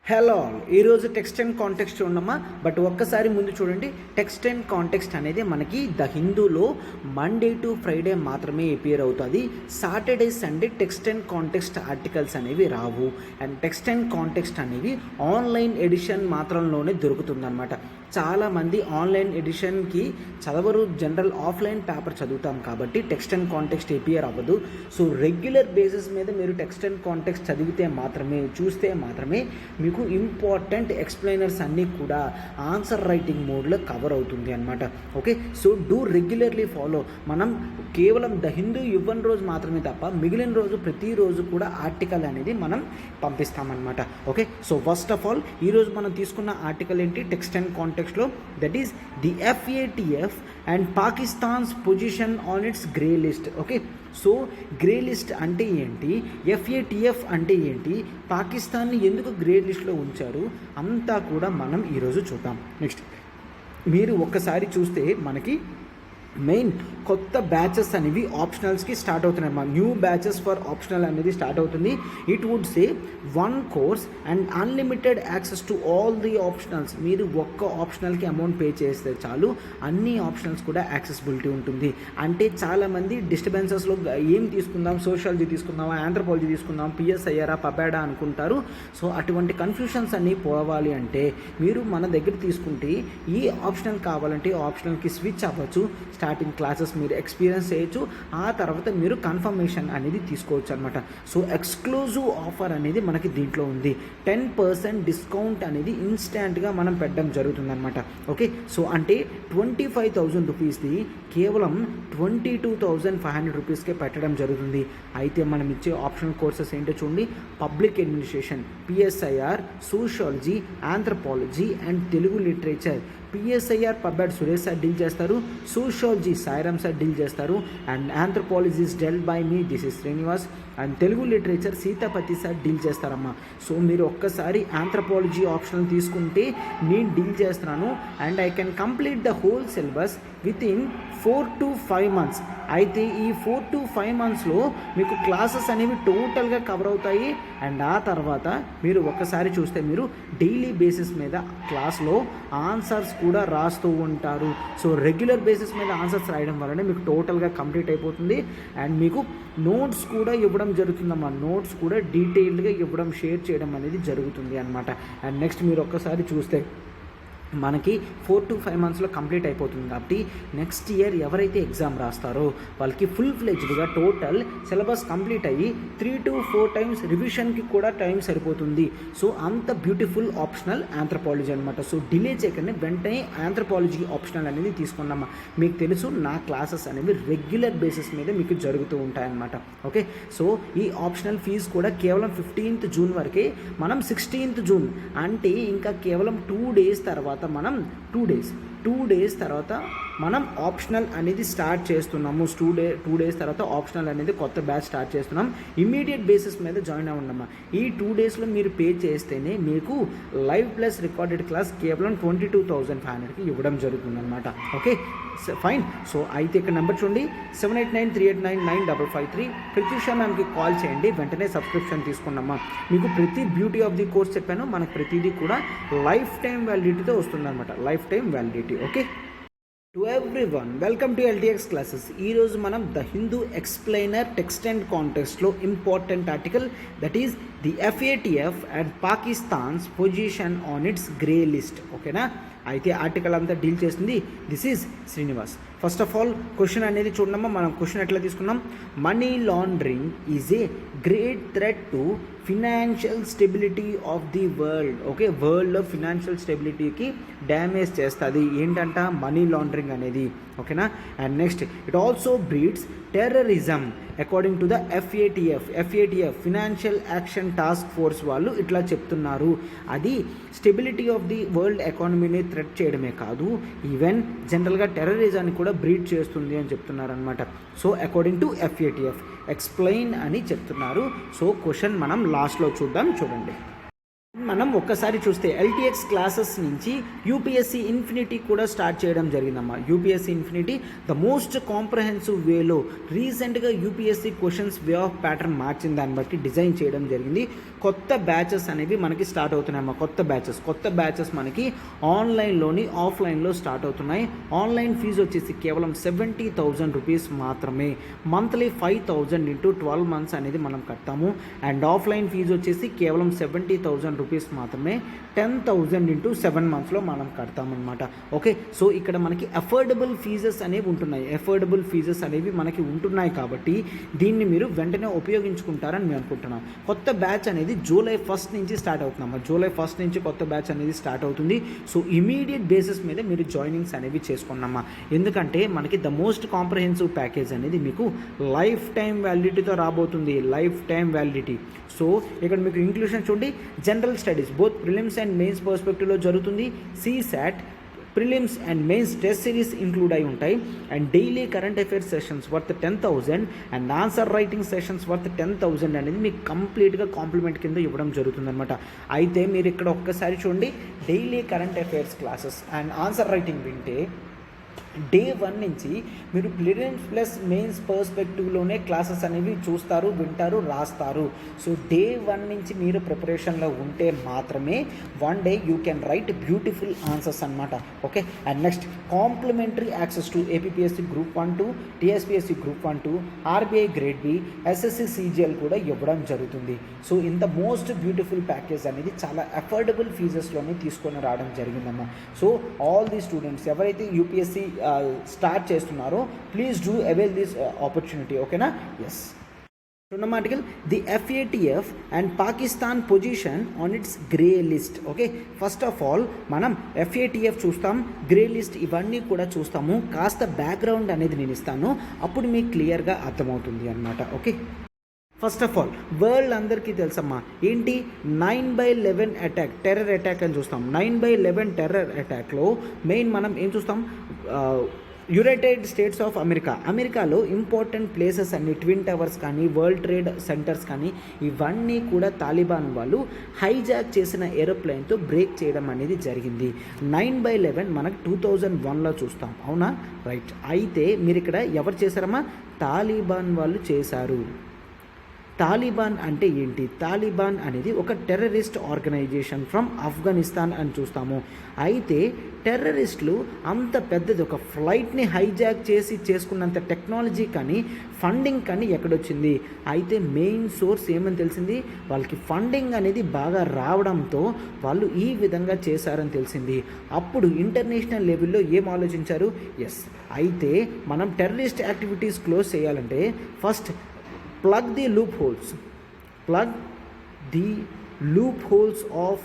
Hello all, ఈరోజు text and context చూడమ్మా. But ఒక్కసారి ముందు చూడండి, టెక్స్ట్ అండ్ కాంటెక్స్ట్ అనేది మనకి ద హిందూలో మండే టు ఫ్రైడే మాత్రమే అపియర్ అవుతుంది. Saturday Sunday text and context articles అనేవి రావు. అండ్ టెక్స్ట్ అండ్ కాంటెక్స్ట్ అనేవి ఆన్లైన్ ఎడిషన్ మాత్రంలోనే దొరుకుతుందన్నమాట. చాలామంది ఆన్లైన్ ఎడిషన్కి చదవరు, జనరల్ ఆఫ్లైన్ పేపర్ చదువుతాం కాబట్టి టెక్స్ట్ అండ్ కాంటెక్స్ట్ అపియర్ అవ్వదు. సో రెగ్యులర్ బేసిస్ మీద మీరు టెక్స్ట్ అండ్ కాంటెక్స్ట్ చదివితే మాత్రమే, చూస్తే మాత్రమే మీకు ఇంపార్టెంట్ ఎక్స్ప్లెయినర్స్ అన్నీ కూడా ఆన్సర్ రైటింగ్ మోడ్లో కవర్ అవుతుంది అనమాట. Okay, so do regularly follow. మనం కేవలం ద హిందూ ఇవ్వని రోజు మాత్రమే తప్ప మిగిలిన రోజు ప్రతిరోజు కూడా ఆర్టికల్ అనేది మనం పంపిస్తామన్నమాట. Okay, so first of all ఈరోజు మనం తీసుకున్న ఆర్టికల్ ఏంటి, టెక్స్ట్ అండ్ కాంటెక్స్ట్లో, that is the FATF and Pakistan's position on its grey list. Okay, so grey list అంటే ఏంటి, FATF అంటే ఏంటి, పాకిస్తాన్ని ఎందుకు గ్రే లిస్ట్లో ఉంచారు, అంతా కూడా మనం ఈరోజు చూద్దాం. నెక్స్ట్ మీరు ఒక్కసారి చూస్తే మనకి మెయిన్ కొత్త బ్యాచెస్ అనేవి ఆప్షనల్స్కి స్టార్ట్ అవుతున్నాయి. మా న్యూ బ్యాచెస్ ఫర్ ఆప్షనల్ అనేది స్టార్ట్ అవుతుంది. It would say 1 course and unlimited access to all the optionals. మీరు ఒక్క ఆప్షనల్కి అమౌంట్ పే చేస్తే చాలు, అన్ని ఆప్షనల్స్ కూడా యాక్సెసిబిలిటీ ఉంటుంది. అంటే చాలామంది డిస్టర్బెన్సెస్లో ఏం తీసుకుందాం, సోషాలజీ తీసుకుందామా, ఆంథ్రోపాలజీ తీసుకుందాం, PSIR పబాడా అనుకుంటారు. సో అటువంటి కన్ఫ్యూషన్స్ అన్నీ పోవాలి అంటే మీరు మన దగ్గర తీసుకుంటే ఈ ఆప్షనల్ కావాలంటే ఆప్షనల్కి స్విచ్ అవ్వచ్చు. స్టార్టింగ్ క్లాసెస్ మీరు ఎక్స్పీరియన్స్ చేయొచ్చు, ఆ తర్వాత మీరు కన్ఫర్మేషన్ అనేది తీసుకోవచ్చు అనమాట. సో ఎక్స్క్లూజివ్ ఆఫర్ అనేది మనకి దీంట్లో ఉంది. 10% డిస్కౌంట్ అనేది ఇన్స్టాంట్గా మనం పెట్టడం జరుగుతుందన్నమాట. ఓకే, సో అంటే 25,000 రూపీస్ది కేవలం 22,500 రూపీస్కే పెట్టడం జరుగుతుంది. అయితే మనం ఇచ్చే ఆప్షనల్ కోర్సెస్ ఏంటో చూడండి, public administration, PSIR, sociology, anthropology and Telugu literature. PSIR pubad Suresh sir deal చేస్తారు, సోషాలజీ సాయిరామ్ సార్ డీల్ చేస్తారు, and anthropology is dealt by me, this is Srinivas, and Telugu literature Sitapathi sir deal చేస్తారమ్మా. సో మీరు ఒక్కసారి ఆంథ్రోపాలజీ ఆప్షన్ తీసుకుంటే నేను deal చేస్తున్నాను and I can complete the whole syllabus within 4 to 5 months. అయితే ఈ 4 to 5 monthsలో మీకు క్లాసెస్ అనేవి టోటల్గా కవర్ అవుతాయి. అండ్ ఆ తర్వాత మీరు ఒక్కసారి చూస్తే మీరు డైలీ బేసిస్ మీద క్లాస్లో ఆన్సర్స్ కూడా రాస్తూ ఉంటారు. సో రెగ్యులర్ బేసిస్ మీద ఆన్సర్స్ రాయడం వల్లనే మీకు టోటల్గా కంప్లీట్ అయిపోతుంది. అండ్ మీకు నోట్స్ కూడా ఇవ్వడం జరుగుతుందమ్మా. నోట్స్ కూడా డీటెయిల్డ్గా ఇవ్వడం, షేర్ చేయడం అనేది జరుగుతుంది అనమాట. అండ్ నెక్స్ట్ మీరు ఒక్కసారి చూస్తే మనకి 4 to 5 monthsలో కంప్లీట్ అయిపోతుంది. కాబట్టి నెక్స్ట్ ఇయర్ ఎవరైతే ఎగ్జామ్ రాస్తారో వాళ్ళకి ఫుల్ ఫ్లెజ్డ్గా టోటల్ సిలబస్ కంప్లీట్ అయ్యి 3 to 4 times రివిజన్కి కూడా టైం సరిపోతుంది. సో అంత బ్యూటిఫుల్ ఆప్షనల్ ఆంథ్రోపాలజీ అనమాట. సో డిలే చేయకుండా వెంటనే ఆంథ్రోపాలజీ ఆప్షనల్ అనేది తీసుకున్నామా. మీకు తెలుసు నా క్లాసెస్ అనేవి రెగ్యులర్ బేసిస్ మీద మీకు జరుగుతూ ఉంటాయన్నమాట. ఓకే, సో ఈ ఆప్షనల్ ఫీజు కూడా కేవలం 15th June వరకే. మనం 16th June అంటే ఇంకా కేవలం 2 days తర్వాత మనం 2 days తర్వాత మనం ఆప్షనల్ అనేది స్టార్ట్ చేస్తున్నాము. 2 days తర్వాత ఆప్షనల్ అనేది కొత్త బ్యాచ్ స్టార్ట్ చేస్తున్నాం. ఇమ్మీడియట్ బేసిస్ మీద జాయిన్ అవ్వండమ్మా. ఈ 2 daysలో మీరు పే చేస్తేనే మీకు లైవ్ ప్లస్ రికార్డెడ్ క్లాస్ కేవలం 22,500కి ఇవ్వడం జరుగుతుందన్నమాట. Okay, fine. సో అయితే ఇక్కడ నెంబర్ చూడండి, 7893899553. ప్రతి విషయం మనకి కాల్ చేయండి, వెంటనే సబ్స్క్రిప్షన్ తీసుకున్నామా. మీకు ప్రతి బ్యూటీ ఆఫ్ ది కోర్స్ చెప్పాను, మనకు ప్రతిదీ కూడా లైఫ్ టైం వ్యాలిడిటీతో వస్తుందన్నమాట. Life time validity. Okay, to everyone welcome to LTX classes. ఈరోజు మనం the Hindu explainer text and కాంటెక్స్ట్లో important article, that is the FATF and Pakistan's position on its grey list. ఓకేనా, అయితే ఆర్టికల్ అంతా డీల్ చేస్తుంది this is Srinivas. First of all question అనేది చూడమ్మా. మనం క్వశ్చన్ ఎట్లా తీసుకున్నాం, money laundering is a great threat to financial stability of the world. Okay, వరల్డ్లో ఫినాన్షియల్ స్టెబిలిటీకి డ్యామేజ్ చేస్తుంది ఏంటంట, మనీ లాండరింగ్ అనేది. ఓకేనా, and next it also breeds terrorism according to the FATF financial action task force వాళ్ళు ఇట్లా చెప్తున్నారు. అది stability of the world ఎకానమీని థ్రెట్ చేయడమే కాదు, ఈవెన్ జనరల్గా టెర్రరిజాన్ని కూడా బ్రీడ్ చేస్తుంది అని చెప్తున్నారు అనమాట. So according to FATF explain అని చెప్తున్నారు. సో క్వశ్చన్ మనం లాస్ట్లో చూద్దాం, చూడండి. మనం ఒక్కసారి చూస్తే ఎల్టీఎక్స్ క్లాసెస్ నుంచి యూపీఎస్సీ ఇన్ఫినిటీ కూడా స్టార్ట్ చేయడం జరిగిందమ్మా. UPSC infinity the most comprehensive వేలో రీసెంట్గా UPSC questions way of pattern మార్చిన దాన్ని బట్టి డిజైన్ చేయడం జరిగింది. కొత్త బ్యాచెస్ అనేవి మనకి స్టార్ట్ అవుతున్నాయమ్మా. కొత్త బ్యాచెస్ మనకి ఆన్లైన్లోని ఆఫ్లైన్లో స్టార్ట్ అవుతున్నాయి. ఆన్లైన్ ఫీజు వచ్చేసి కేవలం 70,000 రూపీస్ మాత్రమే. మంత్లీ 5,000 ఇంటూ 12 months అనేది మనం కడతాము. అండ్ ఆఫ్లైన్ ఫీజు వచ్చేసి కేవలం 70,000 రూపీస్ మాత్రమే. 10,000 ఇంటూ 7 monthsలో మనం కడతామన్నమాట. ఓకే, సో ఇక్కడ మనకి అఫోర్డబుల్ ఫీజెస్ అనేవి ఉంటున్నాయి కాబట్టి దీన్ని మీరు వెంటనే ఉపయోగించుకుంటారని మేము అనుకుంటున్నాం. కొత్త బ్యాచ్ అనేది జూలై 1st నుంచి స్టార్ట్ అవుతుందమ్మా. జూలై 1st నుంచి కొత్త బ్యాచ్ అనేది స్టార్ట్ అవుతుంది. సో ఇమీడియట్ బేసిస్ మీద మీరు జాయినింగ్స్ అనేవి చేసుకున్నామా. ఎందుకంటే మనకి ద మోస్ట్ కాంప్రహెన్సివ్ ప్యాకేజ్ అనేది మీకు లైఫ్ టైం వ్యాలిడిటీతో రాబోతుంది. Life time validity. సో ఇక్కడ మీకు ఇంక్లూషన్ చూడండి, general studies both prelims and mains పర్స్పెక్టివ్లో జరుగుతుంది. CSAT prelims and mains test series include అయి ఉంటాయి. And daily current affairs sessions worth 10,000 and answer writing sessions worth 10,000 అనేది మీకు కంప్లీట్గా కాంప్లిమెంట్ కింద ఇవ్వడం జరుగుతుందన్నమాట. అయితే మీరు ఇక్కడ ఒక్కసారి చూడండి, daily current affairs classes and answer writing వింటే డే 1 నుంచి మీరు ప్రిలిమ్స్ ప్లస్ మెయిన్స్ పర్స్పెక్టివ్లోనే క్లాసెస్ అనేవి చూస్తారు, వింటారు, రాస్తారు. సో డే 1 నుంచి మీరు ప్రిపరేషన్లో ఉంటే మాత్రమే one day you can write beautiful answers అనమాట. Okay, and next complimentary access to APSC group 1-2, TSPSC group 1-2, RBI grade B, SSC CGL కూడా ఇవ్వడం జరుగుతుంది. So in the most beautiful package అనేది చాలా అఫోర్డబుల్ ఫీజెస్లోనే తీసుకొని రావడం జరిగిందమ్మా. సో ఆల్ ది స్టూడెంట్స్ ఎవరైతే యూపీఎస్సీ స్టార్ట్ చేస్తున్నారో please do avail this opportunity. ఓకేనా? ఎస్. రెండవ article, the FATF and Pakistan position on its grey list. Okay, first of all మనం FATF చూస్తాం, గ్రే లిస్ట్ ఇవన్నీ కూడా చూస్తాము. కాస్త బ్యాక్గ్రౌండ్ అనేది నేను ఇస్తాను, అప్పుడు మీకు క్లియర్గా అర్థమవుతుంది అన్నమాట. Okay, first of all world అందరికీ తెలుసమ్మా ఏంటి 9/11 అటాక్, టెర్రర్ అటాక్ అని చూస్తాం. 9/11 టెర్రర్ అటాక్లో మెయిన్ మనం ఏం చూస్తాం, యునైటెడ్ స్టేట్స్ ఆఫ్ అమెరికాలో ఇంపార్టెంట్ ప్లేసెస్ అన్ని ట్విన్ టవర్స్ కానీ, వరల్డ్ ట్రేడ్ సెంటర్స్ కానీ ఇవన్నీ కూడా తాలిబాన్ వాళ్ళు హైజాక్ చేసిన ఏరోప్లేన్తో బ్రేక్ చేయడం అనేది జరిగింది. 9/11 మనకు 2001లో చూస్తాం, అవునా? రైట్. అయితే మీరు ఇక్కడ ఎవరు చేశారమ్మా? తాలిబాన్ వాళ్ళు చేశారు. తాలిబాన్ అంటే ఏంటి? తాలిబాన్ అనేది ఒక టెర్రరిస్ట్ ఆర్గనైజేషన్ ఫ్రమ్ ఆఫ్ఘనిస్తాన్ అని చూస్తాము. అయితే టెర్రరిస్టులు అంత పెద్దది ఒక ఫ్లైట్ని హైజాక్ చేసి చేసుకున్నంత టెక్నాలజీ కానీ ఫండింగ్ కానీ ఎక్కడొచ్చింది? అయితే మెయిన్ సోర్స్ ఏమని తెలిసింది, వాళ్ళకి ఫండింగ్ అనేది బాగా రావడంతో వాళ్ళు ఈ విధంగా చేశారని తెలిసింది. అప్పుడు ఇంటర్నేషనల్ లెవెల్లో ఏం ఆలోచించారు? ఎస్, అయితే మనం టెర్రరిస్ట్ యాక్టివిటీస్ క్లోజ్ చేయాలంటే first plug the loopholes of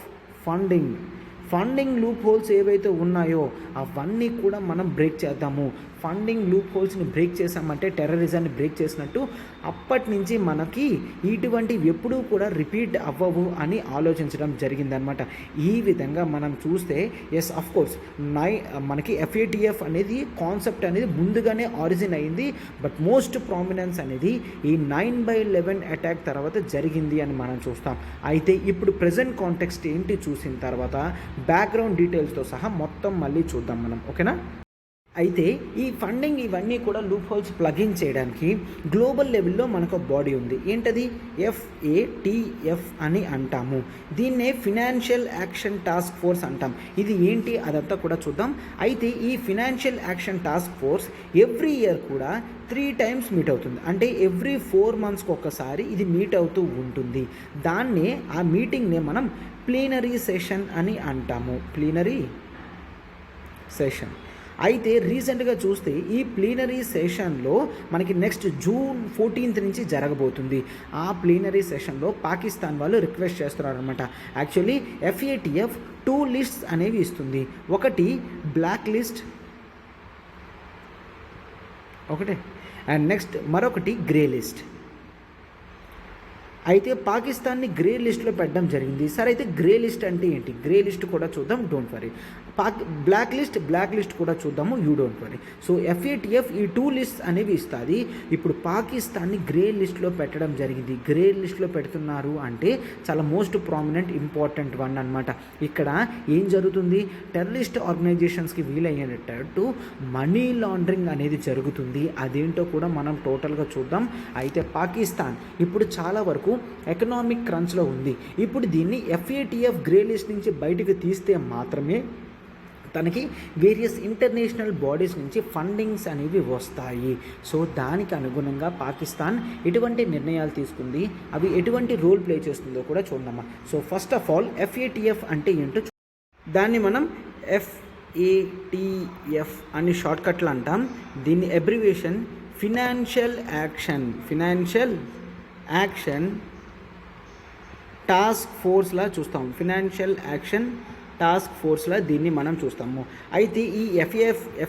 funding loop holes ఏవైతే ఉన్నాయో అవన్నీ కూడా మనం బ్రేక్ చేద్దాము. ఫండింగ్ లూప్ హోల్స్ని బ్రేక్ చేసామంటే టెర్రరిజాన్ని బ్రేక్ చేసినట్టు. అప్పటి నుంచి మనకి ఇటువంటివి ఎప్పుడూ కూడా రిపీట్ అవ్వవు అని ఆలోచించడం జరిగిందనమాట. ఈ విధంగా మనం చూస్తే ఎస్ అఫ్ కోర్స్ మనకి FATF అనేది కాన్సెప్ట్ అనేది ముందుగానే ఆరిజిన్ అయింది. బట్ మోస్ట్ ప్రామినెన్స్ అనేది ఈ 9/11 అటాక్ తర్వాత జరిగింది అని మనం చూస్తాం. అయితే ఇప్పుడు ప్రజెంట్ కాంటెక్స్ట్ ఏంటి చూసిన తర్వాత బ్యాక్గ్రౌండ్ డీటెయిల్స్తో సహా మొత్తం మళ్ళీ చూద్దాం మనం. ఓకేనా? అయితే ఈ ఫండింగ్ ఇవన్నీ కూడా లూప్ హోల్స్ ప్లగిన్ చేయడానికి గ్లోబల్ లెవెల్లో మనకు బాడీ ఉంది. ఏంటది? FATF అని అంటాము. దీన్నే ఫినాన్షియల్ యాక్షన్ టాస్క్ ఫోర్స్ అంటాం. ఇది ఏంటి అదంతా కూడా చూద్దాం. అయితే ఈ financial action task force every year కూడా 3 times మీట్ అవుతుంది. అంటే ఎవ్రీ 4 monthsకి ఒక్కసారి ఇది మీట్ అవుతూ ఉంటుంది. దాన్నే ఆ మీటింగ్నే మనం ప్లీనరీ సెషన్ అని అంటాము. Plenary session. అయితే రీసెంట్గా చూస్తే ఈ ప్లీనరీ సెషన్లో మనకి నెక్స్ట్ June 14th నుంచి జరగబోతుంది. ఆ ప్లీనరీ సెషన్లో పాకిస్తాన్ వాళ్ళు రిక్వెస్ట్ చేస్తున్నారనమాట. యాక్చువల్లీ FATF 2 lists అనేవి ఇస్తుంది. ఒకటి బ్లాక్ లిస్ట్ ఒకటే, అండ్ నెక్స్ట్ మరొకటి గ్రే లిస్ట్. అయితే పాకిస్తాన్ని గ్రే లిస్ట్లో పెట్టడం జరిగింది. సరే, అయితే గ్రే లిస్ట్ అంటే ఏంటి? గ్రే లిస్ట్ కూడా చూద్దాం, డోంట్ వరీ. బ్లాక్ లిస్ట్ కూడా చూద్దాము, you don't worry. So FATF ఈ 2 లిస్ట్ అనేవి ఇస్తుంది. ఇప్పుడు పాకిస్తాన్ని గ్రే లిస్ట్లో పెట్టడం జరిగింది. గ్రే లిస్ట్లో పెడుతున్నారు అంటే చాలా మోస్ట్ ప్రామినెంట్ ఇంపార్టెంట్ వన్ అనమాట. ఇక్కడ ఏం జరుగుతుంది, టెర్రరిస్ట్ ఆర్గనైజేషన్స్కి వీలయ్యేటట్టు మనీ లాండరింగ్ అనేది జరుగుతుంది. అదేంటో కూడా మనం టోటల్గా చూద్దాం. అయితే పాకిస్తాన్ ఇప్పుడు చాలా వరకు ఎకనామిక్ క్రంచ్లో ఉంది. ఇప్పుడు దీన్ని FATF గ్రే లిస్ట్ నుంచి బయటకు తీస్తే మాత్రమే తనకి వేరియస్ ఇంటర్నేషనల్ బాడీస్ నుంచి ఫండింగ్స్ అనేవి వస్తాయి. సో దానికి అనుగుణంగా పాకిస్తాన్ ఎటువంటి నిర్ణయాలు తీసుకుంది, అవి ఎటువంటి రోల్ ప్లే చేస్తుందో కూడా చూద్దామా. So first of all FATF అంటే ఏంటో దాన్ని మనం FATF అని షార్ట్కట్లు అంటాం. దీన్ని అబ్రివేషన్ ఫినాన్షియల్ యాక్షన్ టాస్క్ ఫోర్స్లా చూస్తాం. ఫినాన్షియల్ యాక్షన్ టాస్క్ ఫోర్స్లా దీన్ని మనం చూస్తాము. అయితే ఈ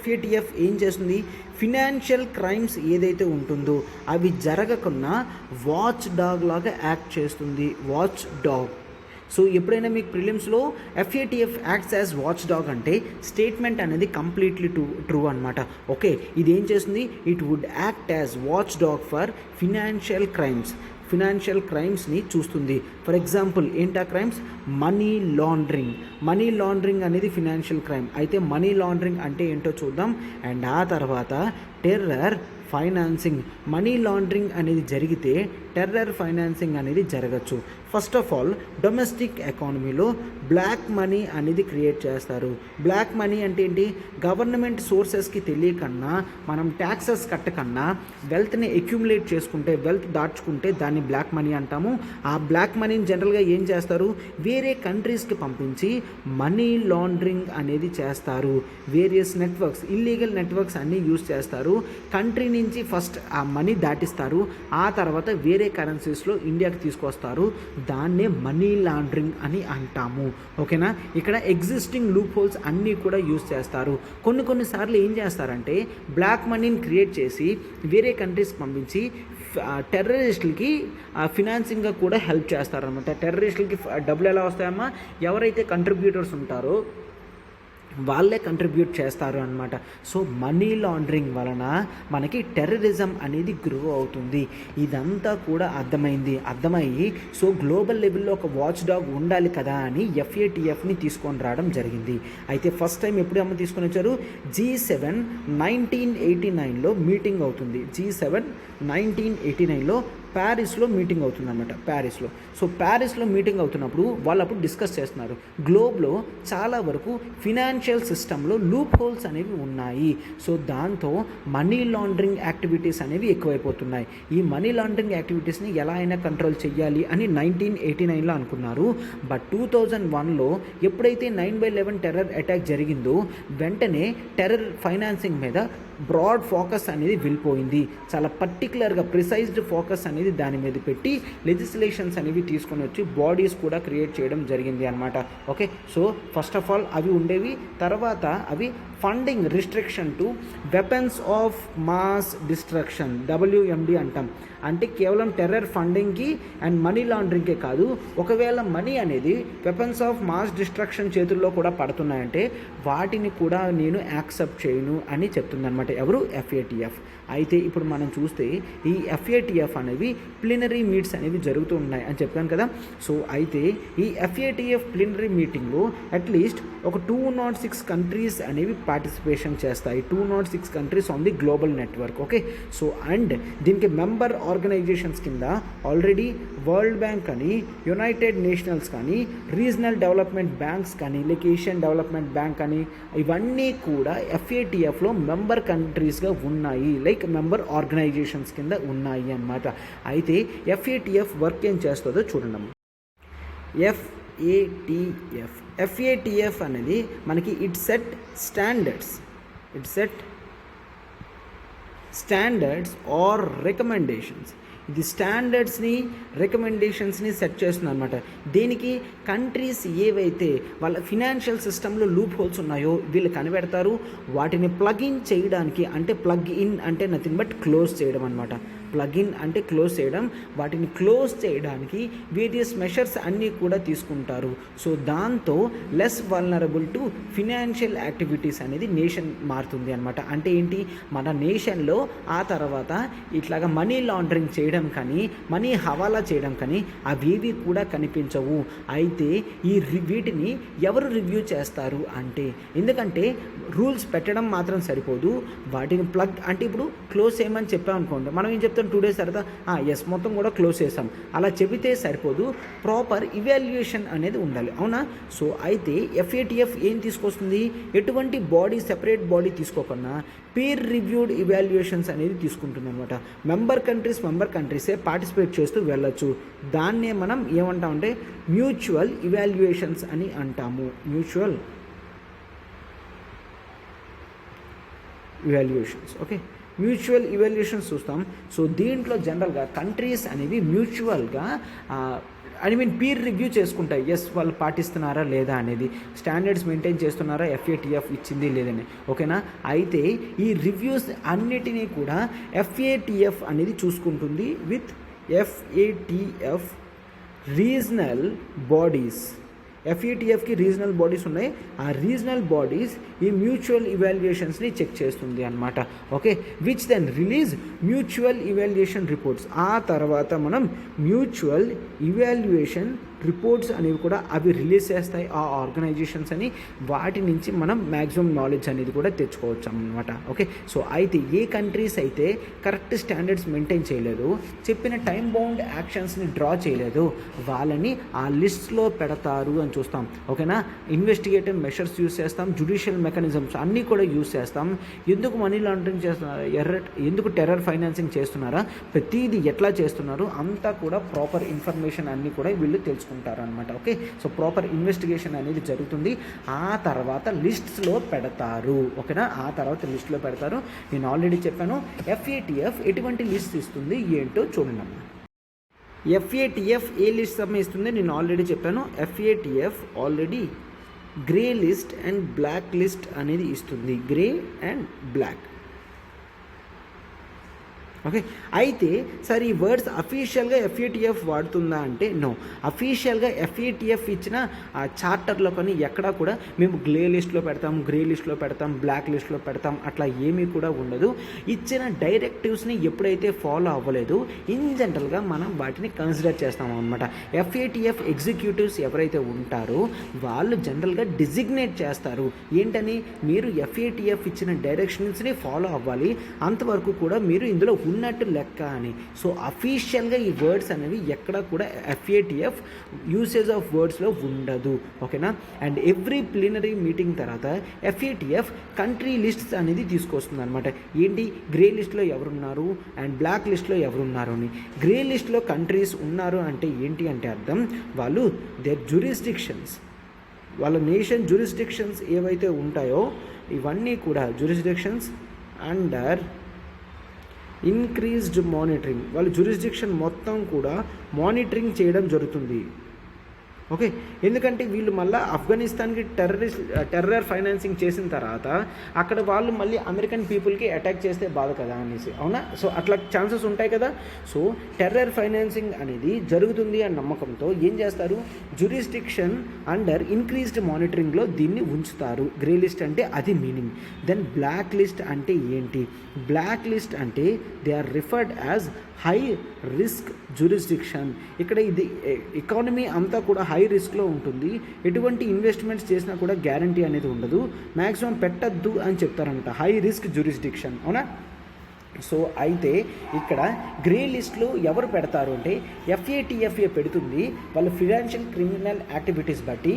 FATF ఏం చేస్తుంది, ఫినాన్షియల్ క్రైమ్స్ ఏదైతే ఉంటుందో అవి జరగకుండా వాచ్ డాగ్ లాగా యాక్ట్ చేస్తుంది. Watch dog. సో ఎప్పుడైనా మీకు ప్రిలిమ్స్లో FATF acts as watch dog అంటే స్టేట్మెంట్ అనేది కంప్లీట్లీ ట్రూ అనమాట. ఓకే, ఇది ఏం చేస్తుంది, it would act as watch dog for financial క్రైమ్స్ని చూస్తుంది. ఫర్ ఎగ్జాంపుల్ ఏంటా క్రైమ్స్, మనీ లాండరింగ్ అనేది ఫినాన్షియల్ క్రైమ్. అయితే మనీ లాండరింగ్ అంటే ఏంటో చూద్దాం. అండ్ ఆ తర్వాత టెర్రర్ ఫైనాన్సింగ్. మనీ లాండరింగ్ అనేది జరిగితే టెర్రర్ ఫైనాన్సింగ్ అనేది జరగచ్చు. ఫస్ట్ ఆఫ్ ఆల్ డొమెస్టిక్ ఎకానమీలో బ్లాక్ మనీ అనేది క్రియేట్ చేస్తారు. బ్లాక్ మనీ అంటే ఏంటి, గవర్నమెంట్ సోర్సెస్కి తెలియకన్నా మనం ట్యాక్సెస్ కట్టకన్నా వెల్త్ని అక్యుములేట్ చేసుకుంటే, వెల్త్ దాచుకుంటే దాన్ని బ్లాక్ మనీ అంటాము. ఆ బ్లాక్ మనీని జనరల్గా ఏం చేస్తారు, వేరే కంట్రీస్కి పంపించి మనీ లాండరింగ్ అనేది చేస్తారు. వేరియస్ నెట్వర్క్స్, ఇల్లీగల్ నెట్వర్క్స్ అన్నీ యూజ్ చేస్తారు. కంట్రీ నుంచి ఫస్ట్ ఆ మనీ దాటిస్తారు, ఆ తర్వాత వేరే కరెన్సీస్లో ఇండియాకి తీసుకొస్తారు. దాన్నే మనీ లాండరింగ్ అని అంటాము. ఓకేనా, ఇక్కడ ఎగ్జిస్టింగ్ లూప్ హోల్స్ అన్నీ కూడా యూజ్ చేస్తారు. కొన్నిసార్లు ఏం చేస్తారంటే బ్లాక్ మనీని క్రియేట్ చేసి వేరే కంట్రీస్కి పంపించి టెర్రరిస్టులకి ఫినాన్సింగ్గా కూడా హెల్ప్ చేస్తారనమాట. టెర్రరిస్టులకి డబ్బులు ఎలా వస్తాయమ్మా, ఎవరైతే కంట్రిబ్యూటర్స్ ఉంటారో వాళ్ళే కంట్రిబ్యూట్ చేస్తారు అనమాట. సో మనీ లాండరింగ్ వలన మనకి టెర్రరిజం అనేది గ్రో అవుతుంది. ఇదంతా కూడా అర్థమయ్యి సో గ్లోబల్ లెవెల్లో ఒక వాచ్ డాగ్ ఉండాలి కదా అని FATFని తీసుకొని రావడం జరిగింది. అయితే ఫస్ట్ టైం ఎప్పుడు తీసుకొని వచ్చారు, G7 1989లో మీటింగ్ అవుతుంది. G7 1989లో ప్యారిస్లో మీటింగ్ అవుతుంది అనమాట. సో ప్యారిస్లో మీటింగ్ అవుతున్నప్పుడు వాళ్ళు అప్పుడు డిస్కస్ చేస్తున్నారు, గ్లోబ్లో చాలా వరకు ఫినాన్షియల్ సిస్టంలో లూప్ హోల్స్ అనేవి ఉన్నాయి. సో దాంతో మనీ లాండరింగ్ యాక్టివిటీస్ అనేవి ఎక్కువైపోతున్నాయి. ఈ మనీ లాండరింగ్ యాక్టివిటీస్ని ఎలా అయినా కంట్రోల్ చేయాలి అని 1989లో అనుకున్నారు. బట్ 2001లో ఎప్పుడైతే 9/11 టెర్రర్ అటాక్ జరిగిందో వెంటనే టెర్రర్ ఫైనాన్సింగ్ మీద బ్రాడ్ ఫోకస్ అనేది వెళ్ళిపోయింది. చాలా పర్టికులర్గా ప్రిసైజ్డ్ ఫోకస్ అనేది దాని మీద పెట్టి లెజిస్లేషన్స్ అనేవి తీసుకొని వచ్చి బాడీస్ కూడా క్రియేట్ చేయడం జరిగింది అనమాట. Okay, so first of all అవి ఉండేవి. తర్వాత అవి funding restriction to weapons of mass destruction, WMD అంటాం. అంటే కేవలం టెర్రర్ ఫండింగ్కి అండ్ మనీ లాండరింగ్కే కాదు, ఒకవేళ మనీ అనేది వెపన్స్ ఆఫ్ మాస్ డిస్ట్రక్షన్ చేతుల్లో కూడా పడుతున్నాయంటే వాటిని కూడా నేను యాక్సెప్ట్ చేయను అని చెప్తుందన్నమాట. ఎవరు, FATF. అయితే ఇప్పుడు మనం చూస్తే ఈ FATF అనేవి ప్లీనరీ మీట్స్ అనేవి జరుగుతూ ఉన్నాయి అని చెప్పాను కదా. సో అయితే ఈ FATF ప్లీనరీ మీటింగ్లో అట్లీస్ట్ ఒక 206 కంట్రీస్ అనేవి పార్టిసిపేషన్ చేస్తాయి. 206 countries on the global network. Okay, so and దీనికి మెంబర్ ఆర్గనైజేషన్స్ కింద ఆల్రెడీ వరల్డ్ బ్యాంక్ అని, యునైటెడ్ నేషనల్స్ కానీ, రీజనల్ డెవలప్మెంట్ బ్యాంక్స్ కానీ, లైక్ ఏషియన్ డెవలప్మెంట్ బ్యాంక్ అని, ఇవన్నీ కూడా FATFలో మెంబర్ కంట్రీస్గా ఉన్నాయి, లైక్ మెంబర్ ఆర్గనైజేషన్స్ కింద ఉన్నాయి అన్నమాట. అయితే FATF వర్క్ ఏం చేస్తుందో చూడండి. FATF అనేది మనకి it set standards or recommendations. ఇది స్టాండర్డ్స్ని, రికమెండేషన్స్ని సెట్ చేస్తుంది అనమాట. దేనికి, కంట్రీస్ ఏవైతే వాళ్ళ ఫినాన్షియల్ సిస్టంలో లూప్ హోల్స్ ఉన్నాయో వీళ్ళు కనిపెడతారు. వాటిని ప్లగ్ ఇన్ చేయడానికి, అంటే ప్లగ్ ఇన్ అంటే నథింగ్ బట్ క్లోజ్ చేయడం అనమాట. ప్లగిన్ అంటే క్లోజ్ చేయడం, వాటిని క్లోజ్ చేయడానికి వేరియస్ మెషర్స్ అన్నీ కూడా తీసుకుంటారు. సో దాంతో less vulnerable to financial activities అనేది నేషన్ మారుతుంది అనమాట. అంటే ఏంటి, మన నేషన్లో ఆ తర్వాత ఇట్లాగా మనీ లాండరింగ్ చేయడం కానీ మనీ హవాలా చేయడం కానీ అవేవి కూడా కనిపించవు. అయితే వీటిని ఎవరు రివ్యూ చేస్తారు అంటే, ఎందుకంటే రూల్స్ పెట్టడం మాత్రం సరిపోదు, వాటిని ప్లగ్ అంటే ఇప్పుడు క్లోజ్ చేయమని చెప్పామనుకోండి, మనం ఏం చెప్తాం 2 days తర్వాత ఎస్ మొత్తం కూడా క్లోజ్ చేసాం అలా చెబితే సరిపోదు, ప్రాపర్ ఇవాల్యుయేషన్ అనేది ఉండాలి, అవునా? సో అయితే FATF ఏం తీసుకొస్తుంది, ఎటువంటి బాడీ సెపరేట్ బాడీ తీసుకోకుండా పీర్ రివ్యూడ్ ఇవాల్యుయేషన్స్ అనేది తీసుకుంటుంది అనమాట. మెంబర్ కంట్రీసే పార్టిసిపేట్ చేస్తూ వెళ్ళొచ్చు. దాన్నే మనం ఏమంటామంటే మ్యూచువల్ ఇవాల్యుయేషన్స్ అని అంటాము. Mutual evaluations, okay, mutual evaluations చూస్తాం. సో దీంట్లో జనరల్గా కంట్రీస్ అనేవి మ్యూచువల్గా పీర్ రివ్యూ చేసుకుంటాయి, ఎస్ వాళ్ళు పాటిస్తున్నారా లేదా అనేది, స్టాండర్డ్స్ మెయింటైన్ చేస్తున్నారా, FATF ఇచ్చింది లేదని, ఓకేనా? అయితే ఈ రివ్యూస్ అన్నిటినీ కూడా FATF అనేది చూసుకుంటుంది విత్ FATF రీజనల్ బాడీస్. FATFకి రీజనల్ బాడీస్ ఉన్నాయి, ఆ రీజనల్ బాడీస్ ఈ మ్యూచువల్ ఇవాల్యుయేషన్స్ని చెక్ చేస్తుంది అనమాట, okay, which then release mutual evaluation reports. ఆ తర్వాత మనం మ్యూచువల్ ఇవాల్యుయేషన్ రిపోర్ట్స్ అనేవి కూడా అవి రిలీజ్ చేస్తాయి ఆ ఆర్గనైజేషన్స్ అని, వాటి నుంచి మనం మ్యాక్సిమం నాలెడ్జ్ అనేది కూడా తెచ్చుకోవచ్చు అనమాట, ఓకే. సో అయితే ఏ కంట్రీస్ అయితే కరెక్ట్ స్టాండర్డ్స్ మెయింటైన్ చేయలేదు, చెప్పిన టైం బౌండ్ యాక్షన్స్ని డ్రా చేయలేదు, వాళ్ళని ఆ లిస్ట్లో పెడతారు అని చూస్తాం, ఓకేనా? ఇన్వెస్టిగేటివ్ మెషర్స్ యూస్ చేస్తాం, జ్యుడిషియల్ మెకానిజమ్స్ అన్నీ కూడా యూస్ చేస్తాం. ఎందుకు మనీ లాండరింగ్ చేస్తున్నారు, ఎందుకు టెర్రర్ ఫైనాన్సింగ్ చేస్తున్నారా, ప్రతిదీ ఎట్లా చేస్తున్నారు అంతా కూడా ప్రాపర్ ఇన్ఫర్మేషన్ అన్నీ కూడా వీళ్ళు తెలుసుకుంటారు అనమాట, ఓకే. సో ప్రాపర్ ఇన్వెస్టిగేషన్ అనేది జరుగుతుంది, ఆ తర్వాత లిస్ట్స్లో పెడతారు, ఓకేనా? ఆ తర్వాత లిస్ట్లో పెడతారు. నేను ఆల్రెడీ చెప్పాను FATF ఎటువంటి లిస్ట్ ఇస్తుంది ఏంటో చూడండి అమ్మా. FATF ఏ లిస్ట్ ఇస్తుంది నేను ఆల్రెడీ చెప్పాను. FATF already grey list and black list అనేది ఇస్తుంది, గ్రే అండ్ బ్లాక్, ఓకే. అయితే సార్ ఈ వర్డ్స్ అఫీషియల్గా FATF వాడుతుందా అంటే నో. అఫీషియల్గా FATF ఇచ్చిన చార్టర్లో కానీ ఎక్కడా కూడా మేము గ్రే లిస్ట్లో పెడతాం, బ్లాక్ లిస్ట్లో పెడతాం అట్లా ఏమీ కూడా ఉండదు. ఇచ్చిన డైరెక్టివ్స్ని ఎప్పుడైతే ఫాలో అవ్వలేదు ఇన్ జనరల్గా మనం వాటిని కన్సిడర్ చేస్తాం అనమాట. FATF ఎగ్జిక్యూటివ్స్ ఎవరైతే ఉంటారో వాళ్ళు జనరల్గా డిజిగ్నేట్ చేస్తారు, ఏంటని, మీరు FATF ఇచ్చిన డైరెక్షన్స్ని ఫాలో అవ్వాలి, అంతవరకు కూడా మీరు ఇందులో ఉన్నట్టు లెక్క అని. సో అఫీషియల్గా ఈ వర్డ్స్ అనేవి ఎక్కడ కూడా FATF యూసేజ్ ఆఫ్ వర్డ్స్లో ఉండదు, ఓకేనా? అండ్ ఎవ్రీ ప్లీనరీ మీటింగ్ తర్వాత FATF కంట్రీ లిస్ట్స్ అనేది తీసుకొస్తుంది అనమాట. ఏంటి, గ్రే లిస్ట్లో ఎవరున్నారు అండ్ బ్లాక్ లిస్ట్లో ఎవరున్నారు అని. గ్రే లిస్ట్లో కంట్రీస్ ఉన్నారు అంటే ఏంటి అంటే అర్థం, వాళ్ళు దేర్ జ్యూరిస్డిక్షన్స్, వాళ్ళ నేషన్ జ్యూరిస్డిక్షన్స్ ఏవైతే ఉంటాయో ఇవన్నీ కూడా జ్యూరిస్డిక్షన్స్ అండర్ ఇంక్రీజ్డ్ మానిటరింగ్, వాళ్ళ జ్యూరిస్డిక్షన్ మొత్తం కూడా మానిటరింగ్ చేయడం జరుగుతుంది, ఓకే. ఎందుకంటే వీళ్ళు మళ్ళీ ఆఫ్ఘనిస్తాన్కి టెర్రర్ ఫైనాన్సింగ్ చేసిన తర్వాత అక్కడ వాళ్ళు మళ్ళీ అమెరికన్ పీపుల్కి అటాక్ చేస్తే బాధ కదా అనేసి, అవునా? సో అట్లా ఛాన్సెస్ ఉంటాయి కదా. సో టెర్రర్ ఫైనాన్సింగ్ అనేది జరుగుతుంది అనే నమ్మకంతో ఏం చేస్తారు, జ్యూరిస్డిక్షన్ అండర్ ఇంక్రీజ్డ్ మానిటరింగ్లో దీన్ని ఉంచుతారు. గ్రే లిస్ట్ అంటే అది మీనింగ్. దెన్ బ్లాక్ లిస్ట్ అంటే ఏంటి, బ్లాక్ లిస్ట్ అంటే they are referred as high risk jurisdiction. ఇక్కడ ఇది ఎకానమీ అంతా కూడా హై రిస్క్లో ఉంటుంది, ఎటువంటి ఇన్వెస్ట్మెంట్స్ చేసినా కూడా గ్యారంటీ అనేది ఉండదు, మ్యాక్సిమం పెట్టద్దు అని చెప్తారనమాట, హై రిస్క్ జ్యూరిస్డిక్షన్, అవునా? సో అయితే ఇక్కడ గ్రే లిస్ట్లో ఎవరు పెడతారు అంటే FATF పెడుతుంది వాళ్ళ ఫినాన్షియల్ క్రిమినల్ యాక్టివిటీస్ బట్టి,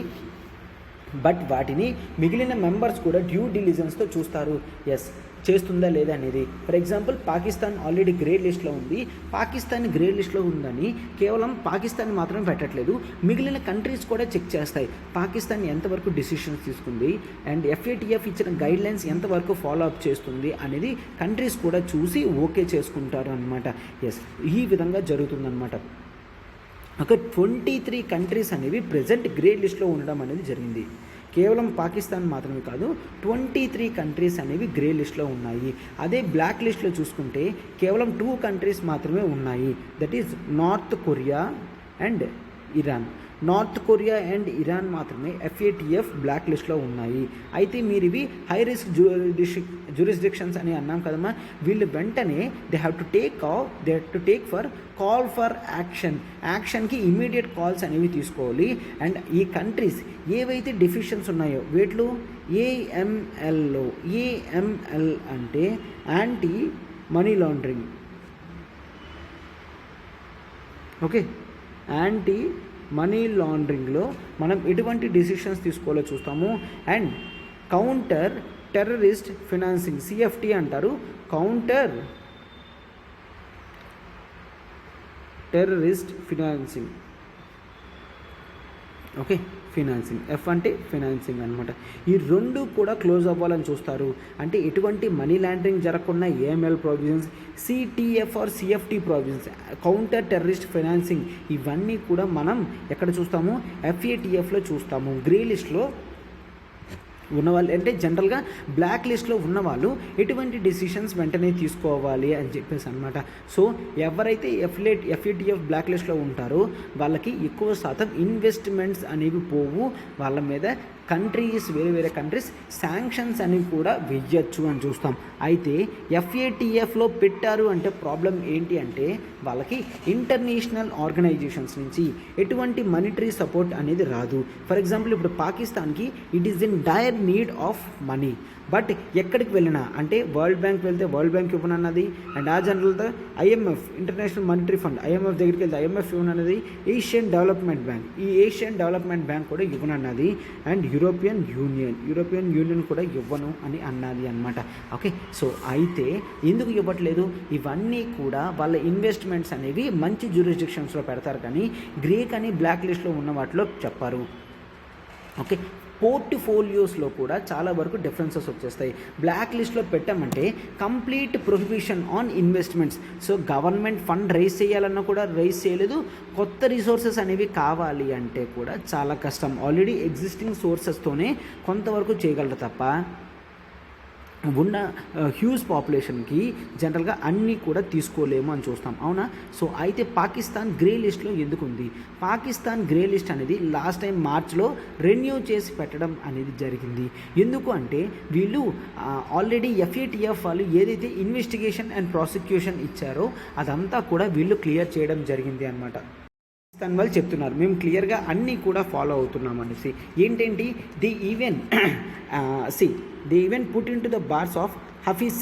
బట్ వాటిని మిగిలిన మెంబర్స్ కూడా డ్యూ డిలిజెన్స్తో చూస్తారు, ఎస్ చేస్తుందా లేదా అనేది. For example Pakistan already grey లిస్ట్లో ఉంది, పాకిస్తాన్ గ్రే లిస్ట్లో ఉందని కేవలం పాకిస్తాన్ మాత్రం పెట్టట్లేదు, మిగిలిన కంట్రీస్ కూడా చెక్ చేస్తాయి పాకిస్తాన్ ఎంతవరకు డిసిషన్స్ తీసుకుంది అండ్ FATF ఇచ్చిన గైడ్లైన్స్ ఎంతవరకు ఫాలో అప్ చేస్తుంది అనేది కంట్రీస్ కూడా చూసి ఓకే చేసుకుంటారు అనమాట. ఎస్, ఈ విధంగా జరుగుతుందన్నమాట. ఒక 23 కంట్రీస్ అనేవి ప్రజెంట్ గ్రే లిస్ట్లో ఉండడం అనేది జరిగింది. కేవలం పాకిస్తాన్ మాత్రమే కాదు 23 కంట్రీస్ అనేవి గ్రే లిస్ట్లో ఉన్నాయి. అదే బ్లాక్ లిస్ట్లో చూసుకుంటే కేవలం 2 కంట్రీస్ మాత్రమే ఉన్నాయి. That is north Korea and Iran. North Korea and Iran మాత్రమే FATF బ్లాక్ లిస్ట్లో ఉన్నాయి. అయితే మీరు ఇవి హై రిస్క్ జ్యూరిస్డిక్షన్స్ అని అన్నాం కదమ్మా, వీళ్ళు వెంటనే they have to take for call for యాక్షన్కి ఇమీడియట్ కాల్స్ అనేవి తీసుకోవాలి. అండ్ ఈ కంట్రీస్ ఏవైతే డెఫిషియన్స్ ఉన్నాయో వీటిలో AML అంటే anti money laundering, okay, anti money లాండరింగ్లో మనం ఎటువంటి డెసిషన్స్ తీసుకోవాలో చూస్తాము. And counter terrorist financing, CFT అంటారు, counter terrorist financing, okay, financing, F అంటే ఫినాన్సింగ్ అనమాట. ఈ రెండు కూడా క్లోజ్ అవ్వాలని చూస్తారు. అంటే ఎటువంటి మనీ లాండరింగ్ జరగకుండా AML provisions, CTF or CFT provisions, counter terrorist financing, ఇవన్నీ కూడా మనం ఎక్కడ చూస్తాము, FATFలో చూస్తాము. గ్రే లిస్ట్లో ఉన్నవాళ్ళు అంటే జనరల్గా బ్లాక్ లిస్ట్లో ఉన్నవాళ్ళు ఎటువంటి డెసిషన్స్ వెంటనే తీసుకోవాలి అని చెప్పేసి అనమాట. సో ఎవరైతే FATF బ్లాక్ లిస్ట్లో ఉంటారో వాళ్ళకి ఎక్కువ శాతం ఇన్వెస్ట్మెంట్స్ అనేవి పోవు, వాళ్ళ మీద వేరే కంట్రీస్ శాంక్షన్స్ అనేవి కూడా వెయ్యొచ్చు అని చూస్తాం. అయితే FATFలో పెట్టారు అంటే ప్రాబ్లం ఏంటి అంటే వాళ్ళకి ఇంటర్నేషనల్ ఆర్గనైజేషన్స్ నుంచి ఎటువంటి మానిటరీ సపోర్ట్ అనేది రాదు. ఫర్ ఎగ్జాంపుల్ ఇప్పుడు పాకిస్తాన్కి it is in డైర్ need of money, but ఎక్కడికి వెళ్ళినా అంటే వరల్డ్ బ్యాంక్ వెళ్తే వరల్డ్ బ్యాంక్ ఇవ్వనన్నది, అండ్ ఆ జనరల్తో IMF international monetary fund IMF దగ్గరికి వెళ్తే IMF ఇవ్వనన్నది, ఏషియన్ డెవలప్మెంట్ బ్యాంక్ కూడా ఇవ్వనన్నది, అండ్ యూరోపియన్ యూనియన్ కూడా ఇవ్వను అని అన్నది అనమాట. ఓకే, సో అయితే ఎందుకు ఇవ్వట్లేదు, ఇవన్నీ కూడా వాళ్ళ ఇన్వెస్ట్మెంట్స్ అనేవి మంచి జ్యూరిస్డిక్షన్స్లో పెడతారు కానీ గ్రే కానీ బ్లాక్ లిస్ట్లో ఉన్న వాటిలో చెప్పారు. ఓకే, పోర్ట్ఫోలియోస్లో కూడా చాలా వరకు డిఫరెన్సెస్ వచ్చేస్తాయి. బ్లాక్ లిస్ట్లో పెట్టామంటే complete prohibition on investments. So government fund rise చేయాలన్నా కూడా రైజ్ చేయలేదు, కొత్త రిసోర్సెస్ అనేవి కావాలి అంటే కూడా చాలా కష్టం. ఆల్రెడీ ఎగ్జిస్టింగ్ సోర్సెస్తోనే కొంతవరకు చేయగలరు తప్ప ఉన్న హ్యూజ్ పాపులేషన్కి జనరల్గా అన్నీ కూడా తీసుకోలేము అని చూస్తాం, అవునా. సో అయితే పాకిస్తాన్ గ్రే లిస్ట్లో ఎందుకు ఉంది? పాకిస్తాన్ గ్రే లిస్ట్ అనేది లాస్ట్ టైం మార్చ్లో రెన్యూ చేసి పెట్టడం అనేది జరిగింది. ఎందుకు అంటే వీళ్ళు ఆల్రెడీ FATF వాళ్ళు ఏదైతే ఇన్వెస్టిగేషన్ అండ్ ప్రాసిక్యూషన్ ఇచ్చారో అదంతా కూడా వీళ్ళు క్లియర్ చేయడం జరిగింది అనమాట. పాకిస్తాన్ వాళ్ళు చెప్తున్నారు మేము క్లియర్గా అన్నీ కూడా ఫాలో అవుతున్నాం అనేసి. ఏంటేంటి the even put into the bars of Hafiz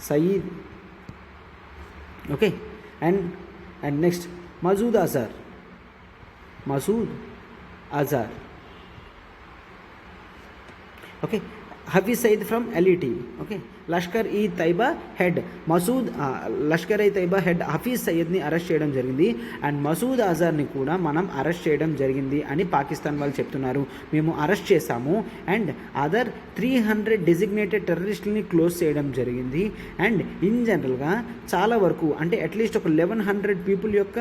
Saeed, okay, and next Masood Azhar, okay, Hafiz Saeed from LET, okay, Lashkar-e-Taiba head Hafiz సయ్యద్ని అరెస్ట్ చేయడం జరిగింది. అండ్ మసూద్ అజర్ని కూడా మనం అరెస్ట్ చేయడం జరిగింది అని పాకిస్తాన్ వాళ్ళు చెప్తున్నారు. మేము అరెస్ట్ చేశాము అండ్ అదర్ 300 డెసిగ్నేటెడ్ టెర్రరిస్టులని క్లోజ్ చేయడం జరిగింది. అండ్ ఇన్ జనరల్గా చాలా వరకు అంటే అట్లీస్ట్ ఒక 1100 పీపుల్ యొక్క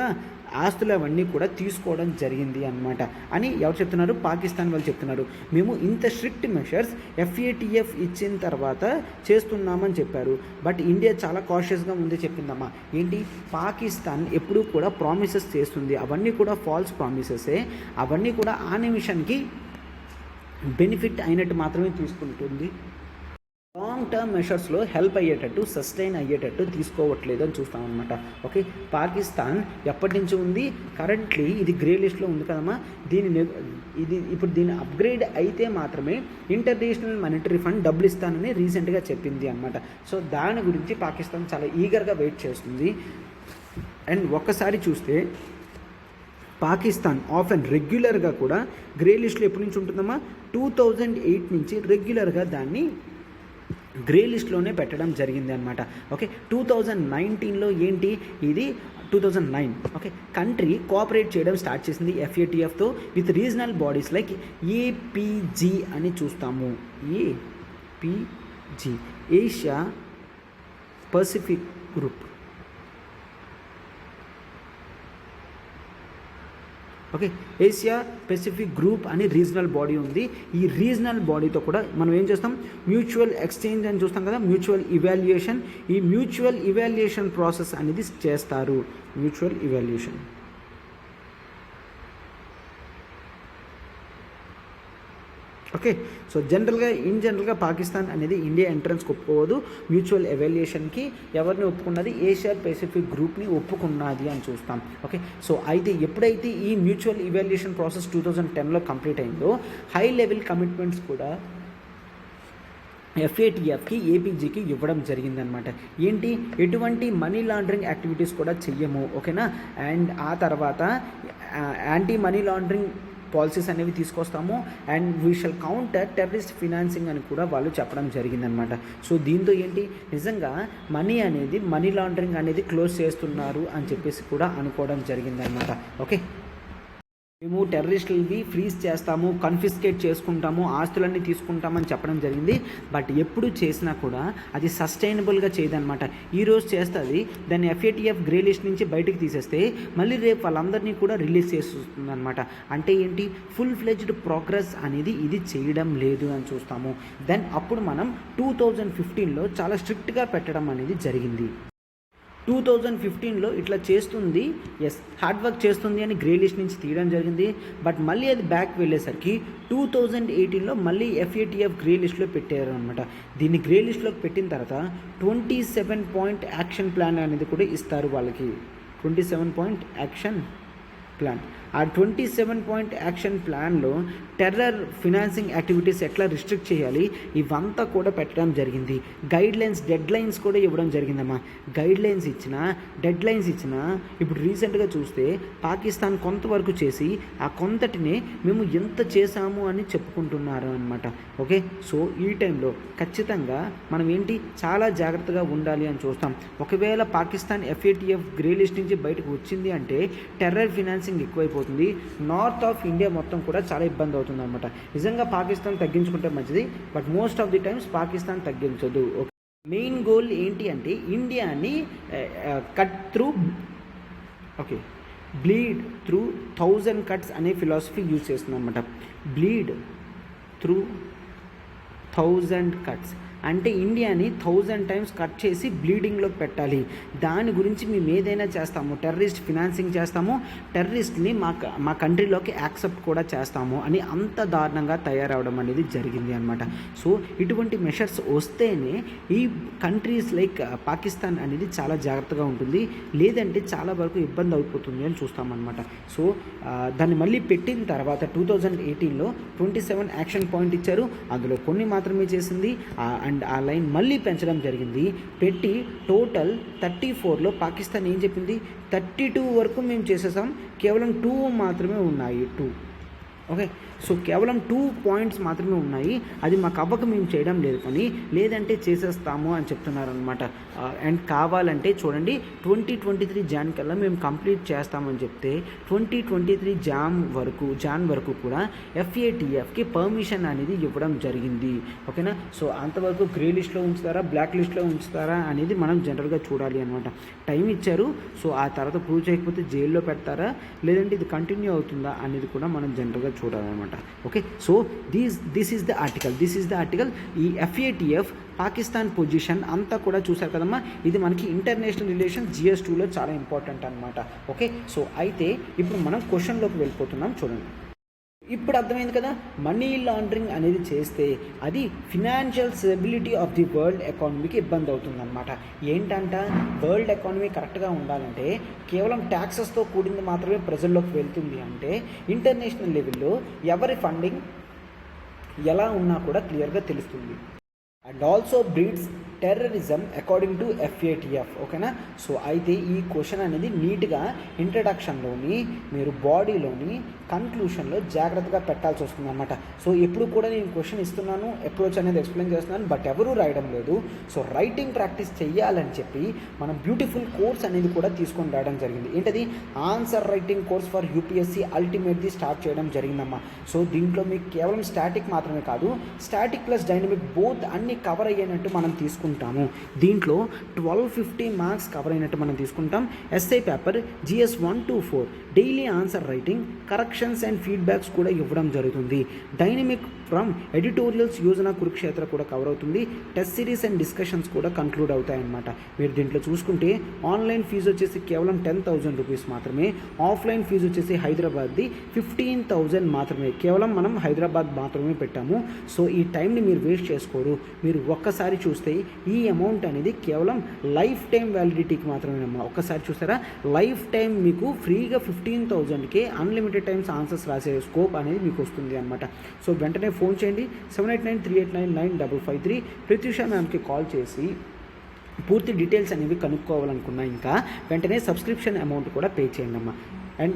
ఆస్తులు అవన్నీ కూడా తీసుకోవడం జరిగింది అన్నమాట అని ఎవరు చెప్తున్నారు? పాకిస్తాన్ వాళ్ళు చెప్తున్నారు. మేము ఇంత స్ట్రిక్ట్ మెషర్స్ FATF ఇచ్చిన తర్వాత చేస్తున్నామని చెప్పారు. బట్ ఇండియా చాలా కాషియస్గా ముందే చెప్పిందమ్మా. ఏంటి, పాకిస్తాన్ ఎప్పుడూ కూడా ప్రామిసెస్ చేస్తుంది, అవన్నీ కూడా ఫాల్స్ ప్రామిసెసే, అవన్నీ కూడా ఆ నిమిషానికి బెనిఫిట్ అయినట్టు మాత్రమే తీసుకుంటుంది. లాంగ్ టర్మ్ మెషర్స్లో హెల్ప్ అయ్యేటట్టు సస్టైన్ అయ్యేటట్టు తీసుకోవట్లేదు అని చూస్తామన్నమాట. ఓకే, పాకిస్తాన్ ఎప్పటి నుంచి ఉంది? కరెంట్లీ ఇది గ్రే లిస్ట్లో ఉంది కదమ్మా. ఇప్పుడు దీని అప్గ్రేడ్ అయితే మాత్రమే ఇంటర్నేషనల్ మానిటరీ ఫండ్ డబ్బులు ఇస్తానని రీసెంట్గా చెప్పింది అనమాట. సో దాని గురించి పాకిస్తాన్ చాలా ఈగర్గా వెయిట్ చేస్తుంది. అండ్ ఒక్కసారి చూస్తే పాకిస్తాన్ ఆఫెన్ రెగ్యులర్గా కూడా గ్రే లిస్ట్లో ఎప్పటి నుంచి ఉంటుందమ్మా? 2008 నుంచి రెగ్యులర్గా దాన్ని గ్రే లిస్ట్లోనే పెట్టడం జరిగింది అనమాట. ఓకే, 2019లో ఏంటి ఇది 2009 ఓకే కంట్రీ కోఆపరేట్ చేయడం స్టార్ట్ చేసింది FATFతో with regional bodies like APG అని చూస్తాము. APG Asia Pacific group. Okay, Asia Pacific group అని రీజనల్ బాడీ ఉంది. ఈ రీజనల్ బాడీతో కూడా మనం ఏం చేస్తాం, మ్యూచువల్ ఎక్స్చేంజ్ అని చూస్తాం కదా, మ్యూచువల్ ఇవాల్యుయేషన్. ఈ మ్యూచువల్ ఇవాల్యుయేషన్ ప్రాసెస్ అనేది చేస్తారు. Mutual evaluation. ఓకే, సో జనరల్గా పాకిస్తాన్ అనేది ఇండియా ఎంట్రన్స్కి ఒప్పుకోవద్దు. మ్యూచువల్ ఎవాల్యుయేషన్కి ఎవరిని ఒప్పుకున్నది, ఏషియా పెసిఫిక్ గ్రూప్ని ఒప్పుకున్నది అని చూస్తాం. ఓకే, సో అయితే ఎప్పుడైతే ఈ మ్యూచువల్ ఇవాల్యుయేషన్ ప్రాసెస్ 2010లో కంప్లీట్ అయిందో, హై లెవెల్ కమిట్మెంట్స్ కూడా FATFకి ఏపీజీకి ఇవ్వడం జరిగిందనమాట. ఏంటి, ఎటువంటి మనీ లాండరింగ్ యాక్టివిటీస్ కూడా చెయ్యము. ఓకేనా, అండ్ ఆ తర్వాత యాంటీ మనీ లాండరింగ్ పాలసీస్ అనేవి తీసుకొస్తాము and we shall counter terrorist financing అని కూడా వాళ్ళు చెప్పడం జరిగిందనమాట. సో దీంతో ఏంటి, నిజంగా మనీ లాండరింగ్ అనేది క్లోజ్ చేస్తున్నారు అని చెప్పేసి కూడా అనుకోవడం జరిగిందనమాట. ఓకే, మేము టెర్రరిస్టులవి ఫ్రీజ్ చేస్తాము, కన్ఫిస్కేట్ చేసుకుంటాము, ఆస్తులన్నీ తీసుకుంటామని చెప్పడం జరిగింది. బట్ ఎప్పుడు చేసినా కూడా అది సస్టైనబుల్గా చేయదనమాట. ఈరోజు చేస్తుంది, దాన్ని FATF గ్రే లిస్ట్ నుంచి బయటకు తీసేస్తే మళ్ళీ రేపు వాళ్ళందరినీ కూడా రిలీజ్ చేస్తుంది అనమాట. అంటే ఏంటి, ఫుల్ ఫ్లెడ్జ్డ్ ప్రోగ్రెస్ అనేది ఇది చేయడం లేదు అని చూస్తాము. దెన్ అప్పుడు మనం 2015లో చాలా స్ట్రిక్ట్గా పెట్టడం అనేది జరిగింది. 2015లో ఇట్లా చేస్తుంది, ఎస్ హార్డ్ వర్క్ చేస్తుంది అని గ్రే లిస్ట్ నుంచి తీయడం జరిగింది. బట్ మళ్ళీ అది బ్యాక్ వెళ్ళేసరికి 2018లో మళ్ళీ FATF గ్రే లిస్ట్లో పెట్టారు అనమాట. దీన్ని గ్రే లిస్ట్లోకి పెట్టిన తర్వాత 27 పాయింట్ యాక్షన్ ప్లాన్ అనేది కూడా ఇస్తారు వాళ్ళకి. 27 పాయింట్ యాక్షన్ ప్లాన్. ఆ 27 పాయింట్ యాక్షన్ ప్లాన్లో టెర్రర్ ఫినాన్సింగ్ యాక్టివిటీస్ ఎట్లా రిస్ట్రిక్ట్ చేయాలి ఇవంతా కూడా పెట్టడం జరిగింది. గైడ్లైన్స్, డెడ్లైన్స్ కూడా ఇవ్వడం జరిగిందమ్మా. గైడ్లైన్స్ ఇచ్చిన, డెడ్లైన్స్ ఇచ్చిన, ఇప్పుడు రీసెంట్గా చూస్తే పాకిస్తాన్ కొంతవరకు చేసి ఆ కొంతటినే మేము ఎంత చేశాము అని చెప్పుకుంటున్నారు అనమాట. ఓకే, సో ఈ టైంలో ఖచ్చితంగా మనం ఏంటి, చాలా జాగ్రత్తగా ఉండాలి అని చూస్తాం. ఒకవేళ పాకిస్తాన్ FATF గ్రే లిస్ట్ నుంచి బయటకు వచ్చింది అంటే టెర్రర్ ఫినాన్సింగ్ ఎక్కువైపోతుంది. నార్త్ ఆఫ్ ఇండియా మొత్తం కూడా చాలా ఇబ్బంది అవుతుంది అనమాట. నిజంగా పాకిస్తాన్ తగ్గించుకుంటే మంచిది, but most of the times Pakistan తగ్గించదు. మెయిన్ గోల్ ఏంటి అంటే ఇండియాని cut through, okay, bleed through 1000 cuts అనే ఫిలాసఫీ యూజ్ చేస్తుంది అనమాట. బ్లీడ్ త్రూ 1000 కట్స్ అంటే ఇండియాని 1000 టైమ్స్ కట్ చేసి బ్లీడింగ్లోకి పెట్టాలి. దాని గురించి మేము ఏదైనా చేస్తాము, టెర్రరిస్ట్ ఫినాన్సింగ్ చేస్తాము, టెర్రరిస్ట్ని మా కంట్రీలోకి యాక్సెప్ట్ కూడా చేస్తాము అని అంత దారుణంగా తయారవడం అనేది జరిగింది అనమాట. సో ఇటువంటి మెషర్స్ వస్తేనే ఈ కంట్రీస్ లైక్ పాకిస్తాన్ అనేది చాలా జాగ్రత్తగా ఉంటుంది, లేదంటే చాలా వరకు ఇబ్బంది అయిపోతుంది అని చూస్తామన్నమాట. సో దాన్ని మళ్ళీ పెట్టిన తర్వాత 2018లో 27 యాక్షన్ పాయింట్ ఇచ్చారు. అందులో కొన్ని మాత్రమే చేసింది అండ్ ఆ లైన్ మళ్ళీ పెంచడం జరిగింది. పెట్టి టోటల్ 34లో పాకిస్తాన్ ఏం చెప్పింది, 32 వరకు మేము చేసేసాం, కేవలం 2 మాత్రమే ఉన్నాయి. 2 ఓకే, సో కేవలం 2 పాయింట్స్ మాత్రమే ఉన్నాయి, అది మాకు అవ్వక మేము చేయడం లేదు, కానీ లేదంటే చేసేస్తాము అని చెప్తున్నారు అనమాట. అండ్ కావాలంటే చూడండి 2023 జాన్ కల్లా మేము కంప్లీట్ చేస్తామని చెప్తే 2023 జాన్ వరకు కూడా FATFకి పర్మిషన్ అనేది ఇవ్వడం జరిగింది. ఓకేనా, సో అంతవరకు గ్రే లిస్ట్లో ఉంచుతారా, బ్లాక్ లిస్ట్లో ఉంచుతారా అనేది మనం జనరల్గా చూడాలి అనమాట. టైం ఇచ్చారు, సో ఆ తర్వాత ప్రూవ్ చేయకపోతే జైల్లో పెడతారా, లేదంటే ఇది కంటిన్యూ అవుతుందా అనేది కూడా మనం జనరల్గా చూడాలన్నమాట. Okay, so this is the article. ఈ FATF పాకిస్తాన్ పొజిషన్ అంతా కూడా చూసారు కదమ్మా. ఇది మనకి ఇంటర్నేషనల్ రిలేషన్స్ GS2లో చాలా ఇంపార్టెంట్ అనమాట. ఓకే, సో అయితే ఇప్పుడు మనం క్వశ్చన్లోకి వెళ్ళిపోతున్నాం. చూడండి, ఇప్పుడు అర్థమైంది కదా, మనీ లాండరింగ్ అనేది చేస్తే అది financial stability of the world ఎకానమీకి ఇబ్బంది అవుతుందన్నమాట. ఏంటంట, వరల్డ్ ఎకానమీ కరెక్ట్గా ఉండాలంటే కేవలం ట్యాక్సెస్తో కూడింది మాత్రమే ప్రజల్లోకి వెళ్తుంది అంటే ఇంటర్నేషనల్ లెవెల్లో ఎవరి ఫండింగ్ ఎలా ఉన్నా కూడా క్లియర్గా తెలుస్తుంది. And also breeds terrorism according to FATF. ఓకేనా, సో అయితే ఈ క్వశ్చన్ అనేది నీట్గా ఇంట్రడక్షన్లోని మీరు బాడీలోని కన్క్లూషన్లో జాగ్రత్తగా పెట్టాల్సి వస్తుంది అనమాట. సో ఎప్పుడు కూడా నేను క్వశ్చన్ ఇస్తున్నాను, అప్రోచ్ అనేది ఎక్స్ప్లెయిన్ చేస్తున్నాను, బట్ ఎవరూ రాయడం లేదు. సో రైటింగ్ ప్రాక్టీస్ చేయాలని చెప్పి మనం బ్యూటిఫుల్ కోర్స్ అనేది కూడా తీసుకొని రావడం జరిగింది. ఏంటది, answer writing course for UPSC అల్టిమేట్ది స్టార్ట్ చేయడం జరిగిందమ్మా. సో దీంట్లో మీకు కేవలం స్టాటిక్ మాత్రమే కాదు, స్టాటిక్ ప్లస్ డైనమిక్ బోత్ అన్ని కవర్ అయ్యేటట్టు మనం తీసుకుంటాం తీసుకుంటాము. దీంట్లో 1250 మార్క్స్ కవర్ అయినట్టు మనం తీసుకుంటాం. SI paper GS 1 to 4 daily answer writing, corrections and feedbacks కూడా ఇవ్వడం జరుగుతుంది. Dynamic from editorials, Yojana, Kurukshetra కూడా కవర్ అవుతుంది. టెస్ట్ సిరీస్ అండ్ డిస్కషన్స్ కూడా కంక్లూడ్ అవుతాయన్నమాట. మీరు దీంట్లో చూసుకుంటే ఆన్లైన్ ఫీజు వచ్చేసి కేవలం 10,000 రూపీస్ మాత్రమే. ఆఫ్లైన్ ఫీజు వచ్చేసి హైదరాబాద్ది 15,000 మాత్రమే. కేవలం మనం హైదరాబాద్ మాత్రమే పెట్టాము. సో ఈ టైంని మీరు వేస్ట్ చేసుకోరు. మీరు ఒక్కసారి చూస్తే ఈ అమౌంట్ అనేది కేవలం లైఫ్ టైం వ్యాలిడిటీకి మాత్రమేనమ్మా. ఒక్కసారి చూస్తారా, లైఫ్ టైం మీకు ఫ్రీగా 15,000కే అన్లిమిటెడ్ టైమ్స్ ఆన్సర్స్ రాసే స్కోప్ అనేది మీకు వస్తుంది అనమాట. సో వెంటనే ఫోన్ చేయండి 7893899553. ప్రత్యూష మ్యామ్కి కాల్ చేసి పూర్తి డీటెయిల్స్ అనేవి కనుక్కోవాలనుకున్నా ఇంకా వెంటనే సబ్స్క్రిప్షన్ అమౌంట్ కూడా పే చేయండి అమ్మా. అండ్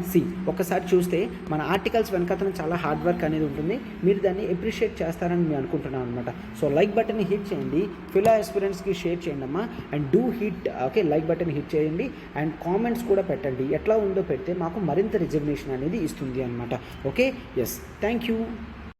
ఒక్కసారి చూస్తే మన ఆర్టికల్స్ వెనకాతన చాలా హార్డ్ వర్క్ అనేది ఉంటుంది. మీరు దాన్ని అప్రిషియేట్ చేస్తారని నేను అనుకుంటున్నాను అనమాట. సో లైక్ బటన్ని హిట్ చేయండి, ఫిలో ఆస్పిరెంట్స్కి షేర్ చేయండి అమ్మా. And do hit okay, like button hit చేయండి అండ్ కామెంట్స్ కూడా పెట్టండి. ఎట్లా ఉందో పెడితే మాకు మరింత రిజర్వేషన్ అనేది ఇస్తుంది అనమాట. Okay, yes, thank you.